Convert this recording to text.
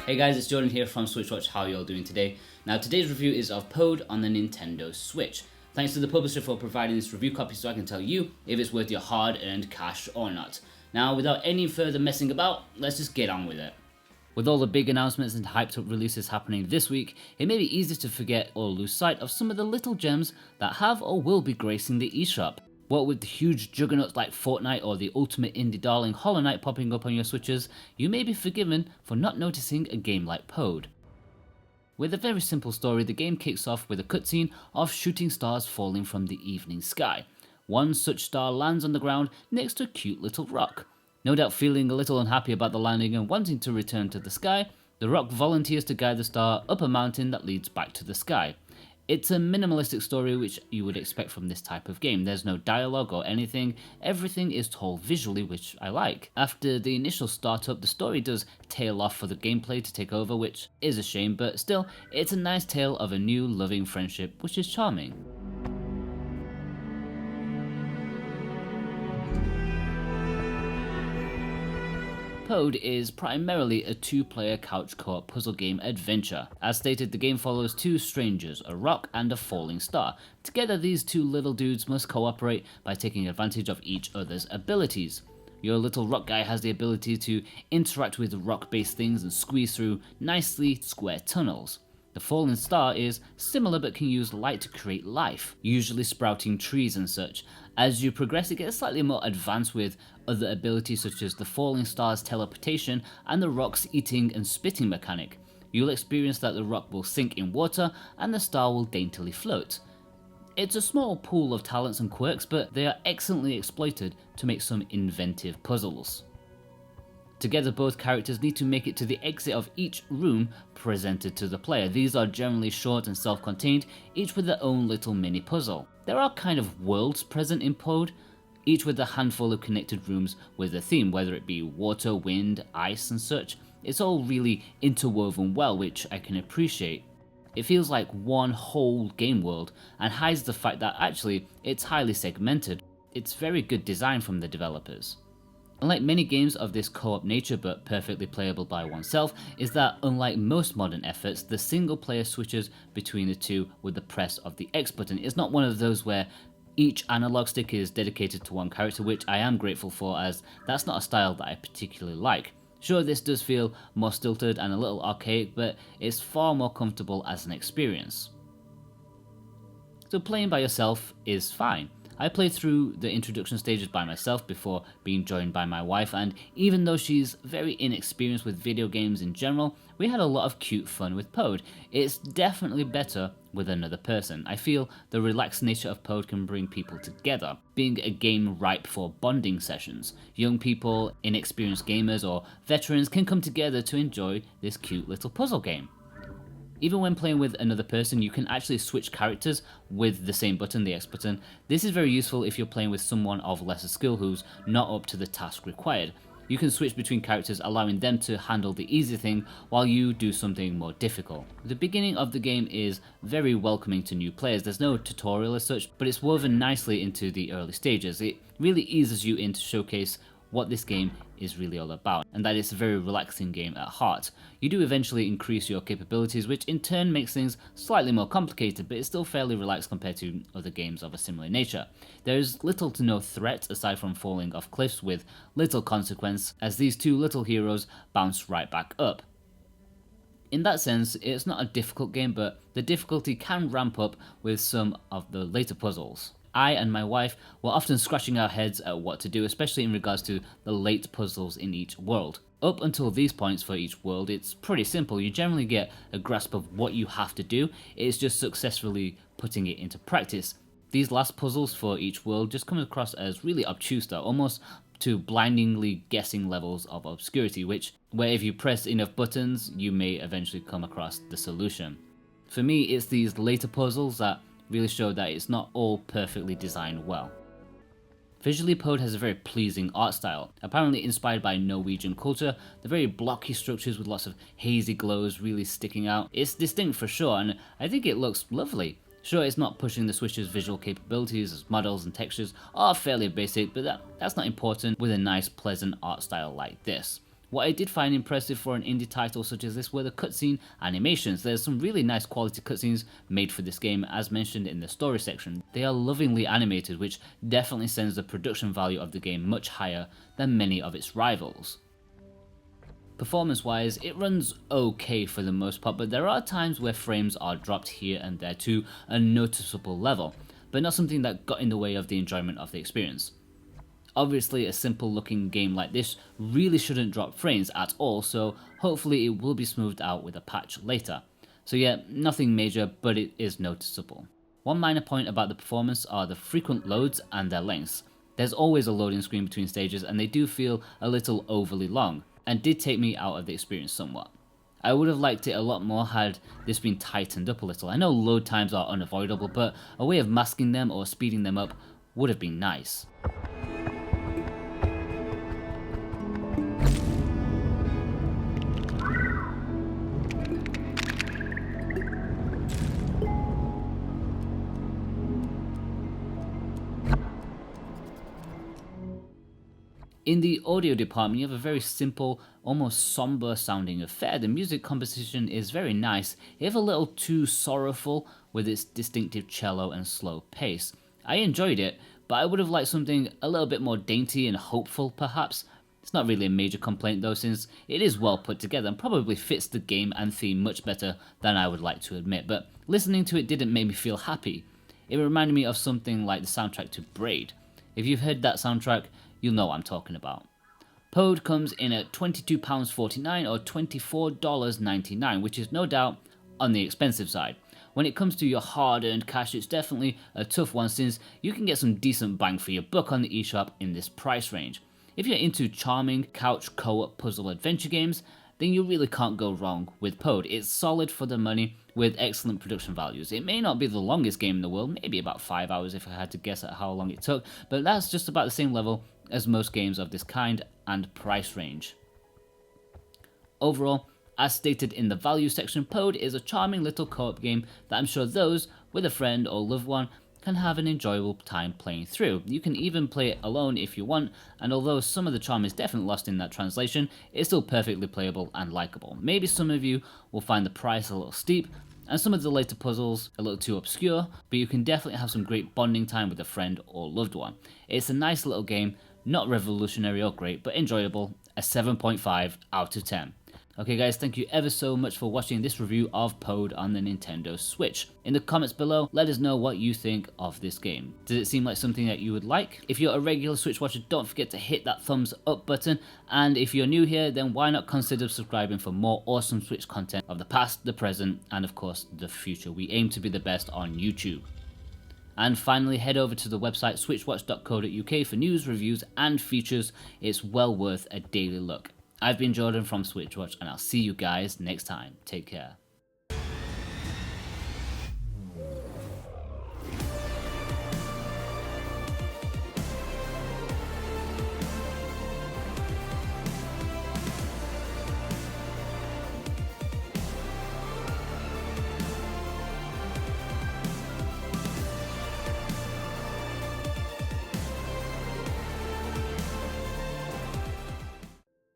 Hey guys, it's Jordan here from SwitchWatch. How are you all doing today? Now today's review is of Pode on the Nintendo Switch. Thanks to the publisher for providing this review copy so I can tell you if it's worth your hard-earned cash or not. Now without any further messing about, let's just get on with it. With all the big announcements and hyped up releases happening this week, it may be easy to forget or lose sight of some of the little gems that have or will be gracing the eShop. What with the huge juggernauts like Fortnite or the ultimate indie darling Hollow Knight popping up on your Switches, you may be forgiven for not noticing a game like Pode. With a very simple story, the game kicks off with a cutscene of shooting stars falling from the evening sky. One such star lands on the ground next to a cute little rock. No doubt feeling a little unhappy about the landing and wanting to return to the sky, the rock volunteers to guide the star up a mountain that leads back to the sky. It's a minimalistic story which you would expect from this type of game. There's no dialogue or anything, everything is told visually, which I like. After the initial startup, the story does tail off for the gameplay to take over, which is a shame, but still, it's a nice tale of a new loving friendship, which is charming. Pode is primarily a two-player couch co-op puzzle game adventure. As stated, the game follows two strangers, a rock and a falling star. Together, these two little dudes must cooperate by taking advantage of each other's abilities. Your little rock guy has the ability to interact with rock-based things and squeeze through nicely square tunnels. The falling star is similar but can use light to create life, usually sprouting trees and such. As you progress, it gets slightly more advanced with other abilities such as the falling star's teleportation and the rock's eating and spitting mechanic. You'll experience that the rock will sink in water and the star will daintily float. It's a small pool of talents and quirks, but they are excellently exploited to make some inventive puzzles. Together, both characters need to make it to the exit of each room presented to the player. These are generally short and self-contained, each with their own little mini puzzle. There are kind of worlds present in Pode, each with a handful of connected rooms with a theme, whether it be water, wind, ice and such. It's all really interwoven well, which I can appreciate. It feels like one whole game world and hides the fact that actually it's highly segmented. It's very good design from the developers. Unlike many games of this co-op nature but perfectly playable by oneself, is that unlike most modern efforts, the single player switches between the two with the press of the X button. It's not one of those where each analog stick is dedicated to one character, which I am grateful for as that's not a style that I particularly like. Sure, this does feel more stilted and a little archaic, but it's far more comfortable as an experience. So playing by yourself is fine. I played through the introduction stages by myself before being joined by my wife, and even though she's very inexperienced with video games in general, we had a lot of cute fun with Pode. It's definitely better with another person. I feel the relaxed nature of Pode can bring people together, being a game ripe for bonding sessions. Young people, inexperienced gamers, or veterans can come together to enjoy this cute little puzzle game. Even when playing with another person, you can actually switch characters with the same button, the X button. This is very useful if you're playing with someone of lesser skill who's not up to the task required. You can switch between characters, allowing them to handle the easy thing while you do something more difficult. The beginning of the game is very welcoming to new players. There's no tutorial as such, but it's woven nicely into the early stages. It really eases you in to showcase what this game is really all about, and that it's a very relaxing game at heart. You do eventually increase your capabilities, which in turn makes things slightly more complicated, but it's still fairly relaxed compared to other games of a similar nature. There is little to no threat aside from falling off cliffs with little consequence, as these two little heroes bounce right back up. In that sense, it's not a difficult game, but the difficulty can ramp up with some of the later puzzles. I and my wife were often scratching our heads at what to do, especially in regards to the late puzzles in each world. Up until these points for each world, it's pretty simple. You generally get a grasp of what you have to do, it's just successfully putting it into practice. These last puzzles for each world just come across as really obtuse though, almost to blindingly guessing levels of obscurity, where if you press enough buttons, you may eventually come across the solution. For me, it's these later puzzles that really show that it's not all perfectly designed well. Visually, Pode has a very pleasing art style, apparently inspired by Norwegian culture. The very blocky structures with lots of hazy glows really sticking out. It's distinct for sure, and I think it looks lovely. Sure, it's not pushing the Switch's visual capabilities as models and textures are fairly basic, but that's not important with a nice pleasant art style like this. What I did find impressive for an indie title such as this were the cutscene animations. There's some really nice quality cutscenes made for this game, as mentioned in the story section. They are lovingly animated, which definitely sends the production value of the game much higher than many of its rivals. Performance wise, it runs okay for the most part, but there are times where frames are dropped here and there to a noticeable level, but not something that got in the way of the enjoyment of the experience. Obviously, a simple looking game like this really shouldn't drop frames at all, so hopefully it will be smoothed out with a patch later. So yeah, nothing major, but it is noticeable. One minor point about the performance are the frequent loads and their lengths. There's always a loading screen between stages and they do feel a little overly long, and did take me out of the experience somewhat. I would have liked it a lot more had this been tightened up a little. I know load times are unavoidable, but a way of masking them or speeding them up would have been nice. In the audio department, you have a very simple, almost somber sounding affair. The music composition is very nice, if a little too sorrowful with its distinctive cello and slow pace. I enjoyed it, but I would have liked something a little bit more dainty and hopeful perhaps. It's not really a major complaint though, since it is well put together and probably fits the game and theme much better than I would like to admit, but listening to it didn't make me feel happy. It reminded me of something like the soundtrack to Braid. If you've heard that soundtrack, you'll know what I'm talking about. Pode comes in at £22.49 or $24.99, which is no doubt on the expensive side. When it comes to your hard-earned cash, it's definitely a tough one since you can get some decent bang for your buck on the eShop in this price range. If you're into charming couch co-op puzzle adventure games, then you really can't go wrong with Pode. It's solid for the money with excellent production values. It may not be the longest game in the world, maybe about 5 hours if I had to guess at how long it took, but that's just about the same level as most games of this kind and price range. Overall, as stated in the value section, Pode is a charming little co-op game that I'm sure those with a friend or loved one can have an enjoyable time playing through. You can even play it alone if you want, and although some of the charm is definitely lost in that translation, it's still perfectly playable and likable. Maybe some of you will find the price a little steep, and some of the later puzzles a little too obscure, but you can definitely have some great bonding time with a friend or loved one. It's a nice little game, not revolutionary or great, but enjoyable, a 7.5 out of 10. Okay guys, thank you ever so much for watching this review of Pode on the Nintendo Switch. In the comments below, let us know what you think of this game. Does it seem like something that you would like? If you're a regular Switch watcher, don't forget to hit that thumbs up button. And if you're new here, then why not consider subscribing for more awesome Switch content of the past, the present, and of course the future. We aim to be the best on YouTube. And finally, head over to the website switchwatch.co.uk for news, reviews, and features. It's well worth a daily look. I've been Jordan from Switchwatch, and I'll see you guys next time. Take care.